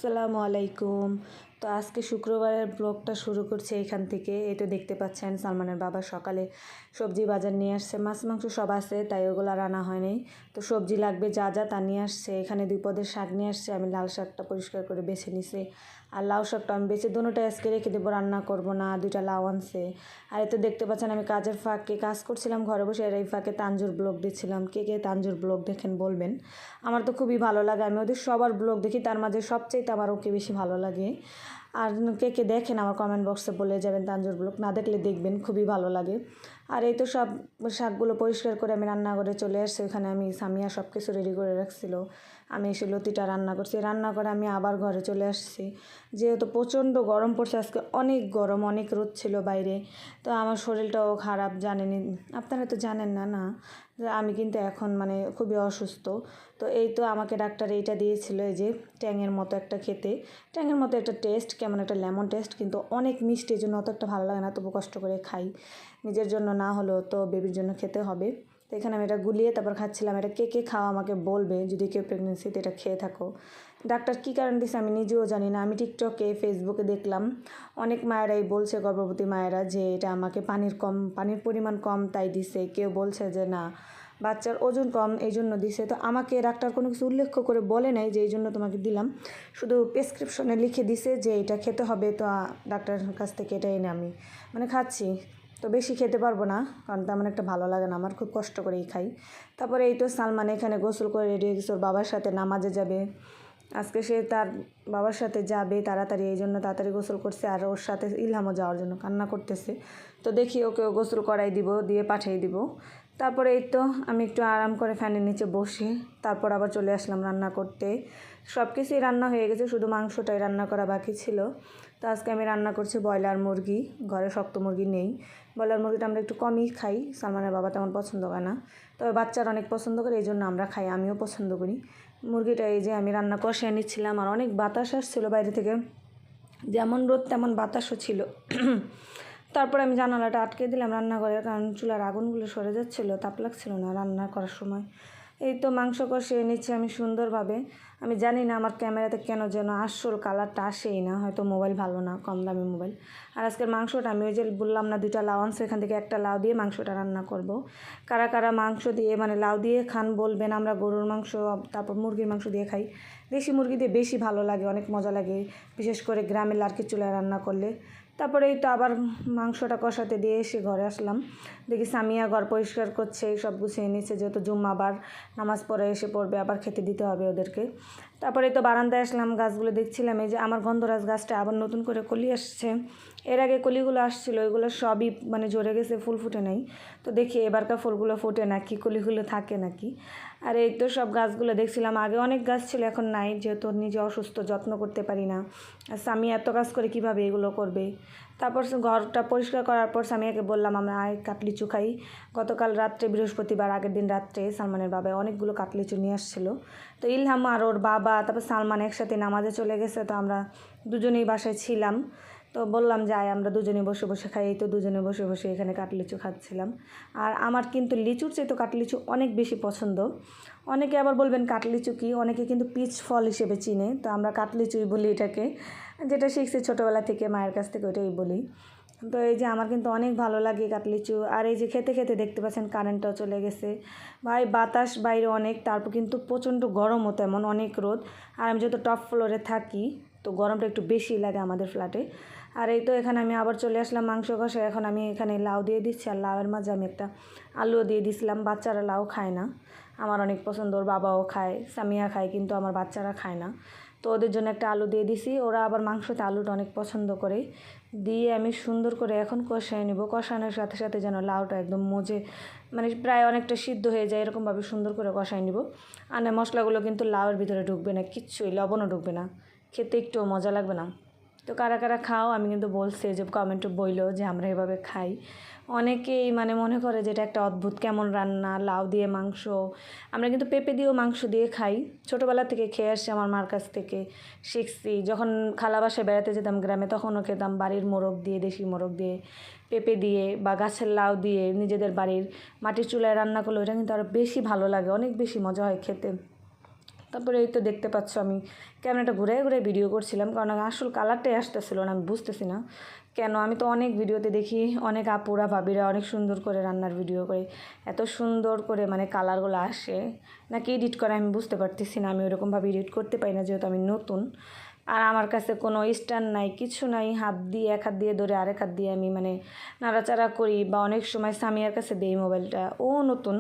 আসসালামু আলাইকুম। তো আজকে শুক্রবারের ব্লগটা শুরু করছে এখান থেকে। এই তো দেখতে পাচ্ছেন সালমানের বাবা সকালে সবজি বাজার নিয়ে আসছে, মাছ মাংস সব আছে, তাই ওগুলো রান্না হয়নি। তো সবজি লাগবে যা যা তা নিয়ে আসছে। এখানে 2 পদের শাক নিয়ে আসছে, আমি লাল শাকটা পরিষ্কার করে বেছে নিছি, আর লাউ শাকটা আমি বেছে দুটোটাই আজকে রেখে দেবো, রান্না করব না। 2টা লাউ আনছে। আর এই তো দেখতে পাচ্ছেন আমি কাজের ফাঁকে কাজ করছিলাম ঘরে বসে, আর এই ফাঁকে তানজুর ব্লগ দিচ্ছিলাম। কে কে তানজুর ব্লগ দেখেন বলবেন। আমার তো খুবই ভালো লাগে, আমি ওদের সবার ব্লগ দেখি, তার মাঝে সবচেয়ে আমার ওকে বেশি ভালো লাগে। আর কে কে দেখেন আমার কমেন্ট বক্সে বলে যাবেন, তানজুর ব্লগ না দেখলে দেখবেন, খুবই ভালো লাগে। আর এই তো সব শাকগুলো পরিষ্কার করে আমি রান্নাঘরে চলে আসছি। ওখানে আমি সামিয়া সব কিছু রেডি করে রাখছিল, আমি এসে লতিটা রান্না করছি। রান্না করে আমি আবার ঘরে চলে আসছি, যেহেতু প্রচণ্ড গরম পড়ছে আজকে, অনেক গরম, অনেক রোদ ছিল বাইরে। তো আমার শরীরটাও খারাপ, জানেনই আপনারা, তো জানেন না না যে আমি কিন্তু এখন মানে খুবই অসুস্থ। তো এই তো আমাকে ডাক্তার এইটা দিয়েছিল, এই যে ট্যাঙের মতো একটা খেতে, ট্যাঙের মতো একটা টেস্ট, কেমন একটা লেমন টেস্ট, কিন্তু অনেক মিষ্টি, এই জন্য অত একটা ভালো লাগে না, তবু কষ্ট করে খাই। নিজের জন্য না হলেও তো বেবির জন্য খেতে হবে। তো এখানে আমি এটা গুলিয়ে তারপর খাচ্ছিলাম। এটা কে কে খাওয়া আমাকে বলবে, যদি কেউ প্রেগনেন্সিতে এটা খেয়ে থাকো। ডাক্তার কী কারণ দিছে আমি নিজেও জানি না। আমি টিকটকে ফেসবুকে দেখলাম অনেক মায়েরাই বলছে, গর্ভবতী মায়েরা, যে এটা আমাকে পানির পরিমাণ কম তাই দিছে। কেউ বলছে যে না, বাচ্চার ওজন কম এই জন্য দিছে। তো আমাকে ডাক্তার কোনো কিছু উল্লেখ করে বলে নাই যে এই জন্য তোমাকে দিলাম, শুধু প্রেসক্রিপশনে লিখে দিছে যে এটা খেতে হবে। তো ডাক্তারের কাছ থেকে এটা এনে আমি মানে খাচ্ছি। তো বেশি খেতে পারবো না, কারণ তেমন একটা ভালো লাগে না আমার, খুব কষ্ট করেই খাই। তারপরে এই তো সালমান এখানে গোসল করে রেডি হয়ে গেছে, ওর বাবার সাথে নামাজে যাবে। আজকে সে তার বাবার সাথে যাবে তাড়াতাড়ি, এই জন্য তাড়াতাড়ি গোসল করছে। আর ওর সাথে ইলহামও যাওয়ার জন্য কান্না করতেছে। তো দেখি ওকেও গোসল করাই দিব, দিয়ে পাঠিয়ে দিব। তারপরে এই তো আমি একটু আরাম করে ফ্যানের নিচে বসে তারপর আবার চলে আসলাম রান্না করতে। সব কিছুই রান্না হয়ে গেছে, শুধু মাংসটাই রান্না করা বাকি ছিল। তো আজকে আমি রান্না করছি ব্রয়লার মুরগি, ঘরে শক্ত মুরগি নেই। ব্রয়লার মুরগিটা আমরা একটু কমই খাই, সালমানের বাবা তেমন পছন্দ করে না, তবে বাচ্চারা অনেক পছন্দ করে, এই জন্য আমরা খাই, আমিও পছন্দ করি। মুরগিটা এই যে আমি রান্না কষিয়ে নিচ্ছিলাম, আর অনেক বাতাস আসছিলো বাইরে থেকে, যেমন রোদ তেমন বাতাসও ছিল। তারপরে আমি জানালাটা আটকে দিলাম রান্নাঘরে, কারণ চুলার আগুনগুলো সরে যাচ্ছিলো, তাপ লাগছিল না রান্না করার সময়। এই তো মাংস কষিয়ে নিচ্ছি আমি সুন্দরভাবে। আমি জানি না আমার ক্যামেরাতে কেন যেন আসল কালারটা আসেই না, হয়তো মোবাইল ভালো না, কম দামি মোবাইল। আর আজকের মাংসটা আমি ওই যে বললাম না 2টা লাউ আনছে, এখান থেকে একটা লাউ দিয়ে মাংসটা রান্না করব। কারা কারা মাংস দিয়ে মানে লাউ দিয়ে খান বলবেন। আমরা গরুর মাংস তারপর মুরগির মাংস দিয়ে খাই, দেশি মুরগি দিয়ে বেশি ভালো লাগে, অনেক মজা লাগে, বিশেষ করে গ্রামের লার্কির চুলায় রান্না করলে। তারপরে এই তো আবার মাংসটা কষাতে দিয়ে এসে ঘরে আসলাম, দেখি সামিয়া ঘর পরিষ্কার করছে, সব গুছিয়ে নিচ্ছে, যেহেতু জুম্মাবার নামাজ পড়ে এসে পড়বে, আবার খেতে দিতে হবে ওদেরকে। তারপরে তো বারান্দায় আসলাম, গাছগুলো দেখছিলাম, এই যে আমার গন্ধরাজ গাছটা আবার নতুন করে কলি আসছে। এর আগে কলিগুলো আসছিলো, ওইগুলো সবই মানে ঝরে গেছে, ফুল ফুটে নাই। তো দেখি এবারকার ফুলগুলো ফোটে নাকি, কলিগুলো থাকে নাকি। আর এই তো সব গাছগুলো দেখছিলাম, আগে অনেক গাছ ছিল, এখন নাই, যেহেতু নিজে অসুস্থ, যত্ন করতে পারি না। আর স্বামী এত কাজ করে কীভাবে এগুলো করবে। তারপর ঘরটা পরিষ্কার করার পর স্বামীকে বললাম আমরা কাটলিচু খাই। গতকাল রাত্রে, বৃহস্পতিবার আগের দিন রাত্রে সালমানের বাবা অনেকগুলো কাটলিচু নিয়ে আসছিলো। তো ইলহাম আর ওর বাবা তারপর সালমান একসাথে নামাজে চলে গেছে, তো আমরা দুজনেই বাসায় ছিলাম। তো বললাম যাই আমরা দুজনে বসে বসে খাই। এই তো দুজনে বসে বসে এখানে কাটলিচু খাচ্ছিলাম। আর আমার কিন্তু লিচুর চেয়ে তো কাটলিচু অনেক বেশি পছন্দ। অনেকে আবার বলবেন কাটলিচু কি, অনেকে কিন্তু পিচ ফল হিসেবে চিনে, তো আমরা কাটলিচুই বলি এটাকে, যেটা শিখছি ছোটোবেলা থেকে মায়ের কাছ থেকে, ওইটাই বলি। তো এই যে আমার কিন্তু অনেক ভালো লাগে কাটলিচু। আর এই যে খেতে খেতে দেখতে পাচ্ছেন কারেন্টটাও চলে গেছে। ভাই বাতাস বাইরে অনেক, তারপর কিন্তু প্রচণ্ড গরমও তেমন, অনেক রোদ। আর আমি যেহেতু টপ ফ্লোরে থাকি, তো গরমটা একটু বেশি লাগে আমাদের ফ্ল্যাটে। আর এই তো এখানে আমি আবার চলে আসলাম মাংস কষে, এখন আমি এখানে লাউ দিয়ে দিচ্ছি, আর লাউয়ের মাঝে আমি একটা আলুও দিয়ে দিছিলাম। বাচ্চারা লাউ খায় না, আমার অনেক পছন্দ, ওর বাবাও খায়, সামিয়া খায়, কিন্তু আমার বাচ্চারা খায় না। তো ওদের জন্য একটা আলু দিয়ে দিছি, ওরা আবার মাংসতে আলুটা অনেক পছন্দ করে। দিয়ে আমি সুন্দর করে এখন কষাই নেব, কষানোর সাথে সাথে যেন লাউটা একদম মজে মানে প্রায় অনেকটা সিদ্ধ হয়ে যায়, এরকমভাবে সুন্দর করে কষাই নেব। আর না, মশলাগুলো কিন্তু লাউয়ের ভিতরে ঢুকবে না, কিচ্ছুই, লবণও ঢুকবে না, খেতে একটুও মজা লাগবে না। তো কারা কারা খাও, আমি কিন্তু বলছে যে কমেন্টে বইলো যে আমরা এভাবে খাই। অনেকেই মানে মনে করে যে এটা একটা অদ্ভুত কেমন রান্না, লাউ দিয়ে মাংস। আমরা কিন্তু পেঁপে দিয়েও মাংস দিয়ে খাই, ছোটোবেলা থেকে খেয়ে আসছি, আমার মার কাছ থেকে শিখছি। যখন খালা বাসায় বেড়াতে যেতাম গ্রামে, তখনও খেতাম বাড়ির মোরগ দিয়ে, দেশি মোরগ দিয়ে, পেঁপে দিয়ে বা গাছের লাউ দিয়ে নিজেদের বাড়ির মাটির চুলায় রান্না করলে ওইটা কিন্তু আরও বেশি ভালো লাগে, অনেক বেশি মজা হয় খেতে। তো তারপরে এই তো দেখতে পাচ্ছ আমি ক্যামেরাটা ঘুরে ঘুরে ভিডিও করছিলাম, কারণ আসল কালারটাই আসতেছিল না, আমি বুঝতেছি না কেন। আমি তো অনেক ভিডিওতে দেখি অনেক আপুরা ভাবিরা অনেক সুন্দর করে রান্নার ভিডিও করে, এত সুন্দর করে মানে কালারগুলো আসে নাকি এডিট করে আমি বুঝতে পারতেছি না। আমি ওরকমভাবে এডিট করতে পারি না, যেহেতু আমি নতুন। আর আমার কাছে কোনো স্ট্যান্ড নাই, কিছু নাই, হাত দিয়ে এক হাত দিয়ে ধরে আরেক হাত দিয়ে আমি মানে নাড়াচাড়া করি, বা অনেক সময় সামিয়ার কাছে দেই মোবাইলটা, ও নতুন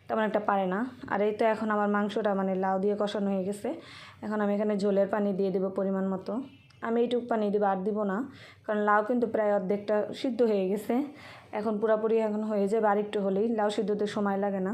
তেমন একটা পারে না। আর এই তো এখন আমার মাংসটা মানে লাউ দিয়ে কষানো হয়ে গেছে। এখন আমি এখানে ঝোলের পানি দিয়ে দেবো পরিমাণ মতো। আমি এইটুকু পানি দেবো, আর দিব না, কারণ লাউ কিন্তু প্রায় অর্ধেকটা সিদ্ধ হয়ে গেছে। এখন পুরাপুরি এখন হয়ে যাবে, আর একটু হলেই। লাউ সিদ্ধতে সময় লাগে না,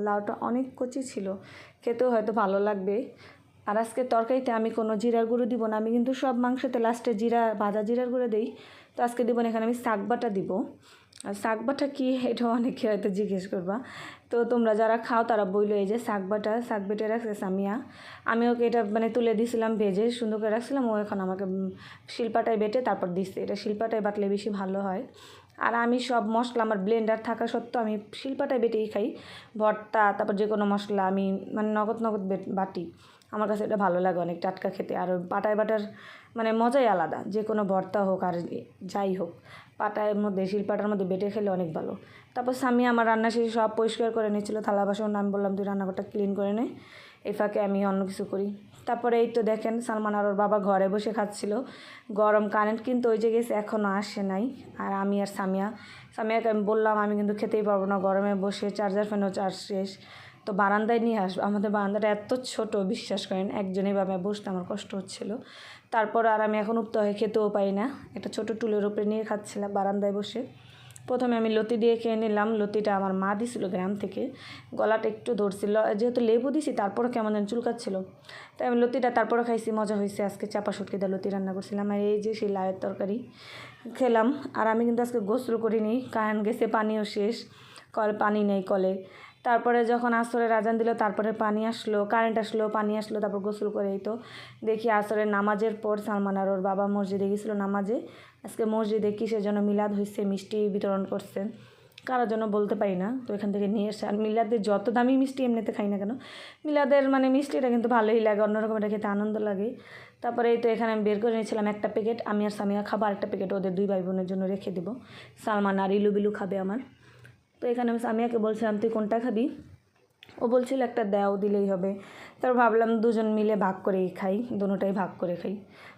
লাউটা অনেক কচি ছিল, খেতেও হয়তো ভালো লাগবে। আর আজকে তরকারিতে আমি কোনো জিরার গুঁড়ো দিব না, আমি কিন্তু সব মাংসতে লাস্টে ভাজা জিরার গুঁড়ো দিই। তো আজকে দিব না, এখানে আমি শাক বাটা দিব। আর শাক বাটা কী, এটা অনেকে হয়তো জিজ্ঞেস করবা। তো তোমরা যারা খাও তারা বইলো, এই যে শাক বেটে রাখছে সামিয়া। আমি ওকে এটা মানে তুলে দিয়েছিলাম ভেজে, সুন্দর করে রাখছিলাম, ও এখন আমাকে শিলপাটায় বেটে তারপর দিচ্ছে। এটা শিলপাটায় বাটলে বেশি ভালো হয়। আর আমি সব মশলা, আমার ব্লেন্ডার থাকা সত্ত্বেও আমি শিলপাটায় বেটেই খাই। ভর্তা, তারপর যে কোনো মশলা আমি মানে নগদ বাটি। আমার কাছে এটা ভালো লাগে অনেক, টাটকা খেতে। আর পাটায় বাটার মানে মজাই আলাদা, যে কোনো ভর্তা হোক আর যাই হোক, পাটার মধ্যে শিলপাটার মধ্যে বেটে খেলে অনেক ভালো। তারপর স্বামী আমার রান্না শেষে সব পরিষ্কার করে নিচ্ছিলো, থালা বাসন। আমি বললাম তুই রান্নাঘরটা ক্লিন করে নে, এই ফাঁকে আমি অন্য কিছু করি। তারপরে এই তো দেখেন সালমান আর ওর বাবা ঘরে বসে খাচ্ছিল। গরম, কারেন্ট কিন্তু ওই যে গেছে, এখনও আসে নাই। আর আমি আর সামিয়াকে আমি বললাম আমি কিন্তু খেতেই পারবো না গরমে বসে, চার্জার ফ্যানও চার্জ শেষ, তো বারান্দায় নিয়ে আসবো। আমাদের বারান্দাটা এত ছোট, বিশ্বাস করেন, একজনই ভাবে বসতে আমার কষ্ট হচ্ছিলো। তারপর আর আমি এখন উঠতে হয়ে খেতেও পাই না, একটা ছোট টুলের উপরে নিয়ে খাচ্ছিলাম বারান্দায় বসে। প্রথমে আমি লতি দিয়ে খেয়ে নিলাম। লতিটা আমার মা দিছিল গ্রাম থেকে, গলাটা একটু ধরছিল, যেহেতু লেবু দিছি তারপরে কেমন যেন চুলকাচ্ছিল, তাই আমি লতিটা তারপরে খাইছি, মজা হয়েছে। আজকে চাপা শুটকি দিয়ে লতি রান্না করছিলাম। আর এই যে সেই লাউয়ের তরকারি খেলাম। আর আমি কিন্তু আজকে গোসল করিনি, কারেন্ট গেছে, পানিও শেষ, পানি নেই কলে। তারপরে যখন আসরের আজান দিল, তারপরে পানি আসলো, কারেন্ট আসলো, পানি আসলো, তারপর গোসল করেই তো দেখি আসরের নামাজের পর সালমান আর ওর বাবা মসজিদে গেছিলো নামাজে। আজকে মসজিদে কিসের জন্য মিলাদ হয়েছে, মিষ্টি বিতরণ করছে, কারোর জন্য বলতে পারি না, তো এখান থেকে নিয়ে এসে। আর মিলাদের যত দামি মিষ্টি এমনিতে খাই না কেন, মিলাদের মানে মিষ্টিটা কিন্তু ভালোই লাগে, অন্যরকম, এটা খেতে আনন্দ লাগে। তারপরে এই তো এখানে আমি বের করে নিয়েছিলাম একটা প্যাকেট, আমি আর সামিয়া খাবো, আরেকটা প্যাকেট ওদের দুই ভাই বোনের জন্য রেখে দেবো। সালমান আর ইলু খাবে আমার। তো এখানে আমি সামিয়াকে বলছিলাম তুই কোনটা খাবি, ও বলছিল একটা দাও, দিলেই হবে। তারপর ভাবলাম দুজন মিলে ভাগ করেই খাই, দুটোটাই ভাগ করে খাই।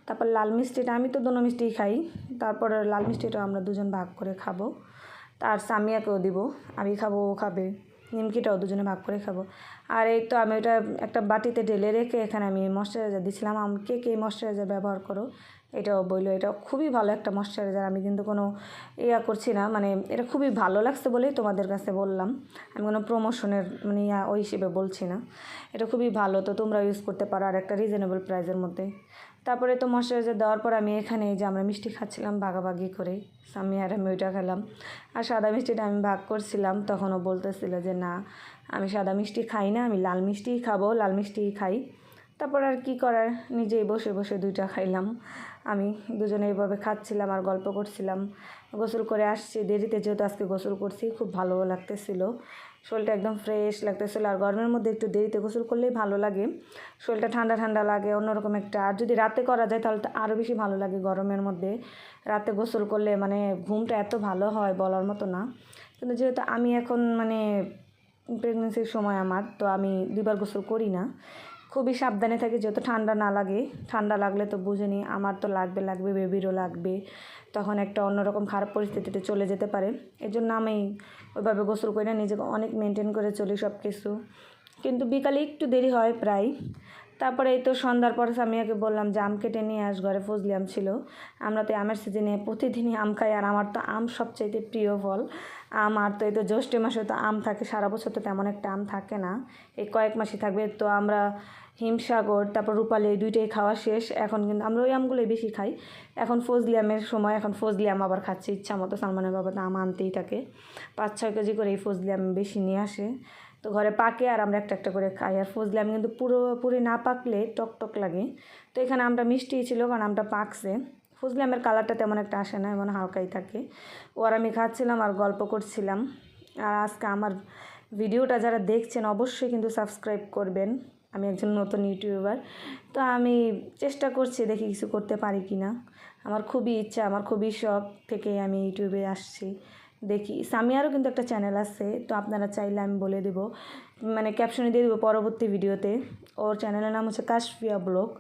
তারপর লাল মিষ্টিটা, আমি তো দুটো মিষ্টিই খাই, তারপর লাল মিষ্টিটা আমরা দুজন ভাগ করে খাবো। তার সামিয়াকেও দিব, আমি খাবো, ও খাবে। নিমকিটাও দুজনে ভাগ করে খাবো। আর এই তো আমি ওটা একটা বাটিতে ঢেলে রেখে এখানে আমি ময়শ্চারাইজার দিছিলাম। কে কে ময়শ্চারাইজার ব্যবহার করো, এটাও বললো, এটা খুবই ভালো একটা ময়শ্চারাইজার। আমি কিন্তু কোনো করছি না, মানে এটা খুবই ভালো লাগছে বলেই তোমাদের কাছে বললাম, আমি কোনো প্রমোশনের মানে ওই হিসেবে বলছি না। এটা খুবই ভালো, তো তোমরা ইউজ করতে পারো, আর একটা রিজনেবল প্রাইসের মধ্যে। তারপরে তো ময়শ্চারাইজার দেওয়ার পর আমি এখানে যে আমরা মিষ্টি খাচ্ছিলাম ভাগাভাগি করে, আমি আর আমি ওইটা খেলাম। আর সাদা মিষ্টিটা আমি ভাগ করছিলাম, তখনও বলতেছিল যে না আমি সাদা মিষ্টি খাই না, আমি লাল মিষ্টিই খাবো, লাল মিষ্টিই খাই। তারপর আর কি করার, নিজেই বসে বসে দুইটা খাইলাম। আমি দুজনে এইভাবে খাচ্ছিলাম আর গল্প করছিলাম। গোসল করে আসছি দেরিতে, যেহেতু আজকে গোসল করছি, খুব ভালো লাগতেছিল, শরীরটা একদম ফ্রেশ লাগতেছিলো। আর গরমের মধ্যে একটু দেরিতে গোসল করলেই ভালো লাগে, শরীরটা ঠান্ডা ঠান্ডা লাগে অন্যরকম একটা। আর যদি রাতে করা যায় তাহলে তো আরও বেশি ভালো লাগে গরমের মধ্যে। রাতে গোসল করলে মানে ঘুমটা এত ভালো হয় বলার মতো না। কিন্তু যেহেতু আমি এখন মানে প্রেগনেন্সির সময় আমার, তো আমি দুবার গোসল করি না, খুবই সাবধানে থাকি, যেহেতু ঠান্ডা না লাগে। ঠান্ডা লাগলে তো বুঝেনি, আমার তো লাগবে, বেবিরও লাগবে, তখন একটা অন্যরকম খারাপ পরিস্থিতিতে চলে যেতে পারে। এই জন্য আমি ওইভাবে গোসল করি না, নিজেকে অনেক মেনটেন করে চলি সব কিছু। কিন্তু বিকালে একটু দেরি হয় প্রায়। তারপরে এই তো সন্ধ্যার পর সামিয়াকে বললাম যে আম কেটে নিয়ে আস, ঘরে ফজলি আম ছিল। আমরা তো আমের সিজনে প্রতিদিনই আম খাই, আর আমার তো আম সবচাইতে প্রিয় ফল। আর তো এই তো জ্যৈষ্ঠ মাসে তো আম থাকে, সারা বছর তো তেমন একটা আম থাকে না, এই কয়েক মাসই থাকবে। তো আমরা হিমসাগর, তারপর রূপালি, এই দুইটাই খাওয়া শেষ। এখন কিন্তু আমরা ওই আমগুলোই বেশি খাই। এখন ফজলি আমের সময়, এখন ফজলি আম আবার খাচ্ছি ইচ্ছা মতো। সালমানের বাবা তো আম আনতেই থাকে, 5-6 কেজি করে এই ফজলি আম বেশি নিয়ে আসে, তো ঘরে পাকে আর আমরা একটা একটা করে খাই। আর ফজলি আম কিন্তু পুরোপুরি না পাকলে টক লাগে। তো এখানে আমটা মিষ্টি ছিল, কারণ আমটা পাকছে। ফজলি আমের কালারটা তেমন একটা আসে না, এমন হালকাই থাকে। ও আর আমি খাচ্ছিলাম আর গল্প করছিলাম। আর আজকে আমার ভিডিওটা যারা দেখছেন অবশ্যই কিন্তু সাবস্ক্রাইব করবেন, আমি একজন নতুন ইউটিউবার। তো আমি চেষ্টা করছি, দেখি কিছু করতে পারি কি না। আমার খুবই ইচ্ছা, আমার খুবই শখ থেকে আমি ইউটিউবে আসছি। দেখি সামিয়ারও কিন্তু একটা চ্যানেল আছে, তো আপনারা চাইলে আমি বলে দেবো, মানে ক্যাপশনে দিয়ে দেবো পরবর্তী ভিডিওতে। ওর চ্যানেলের নাম হচ্ছে কাশফিয়া ব্লগ।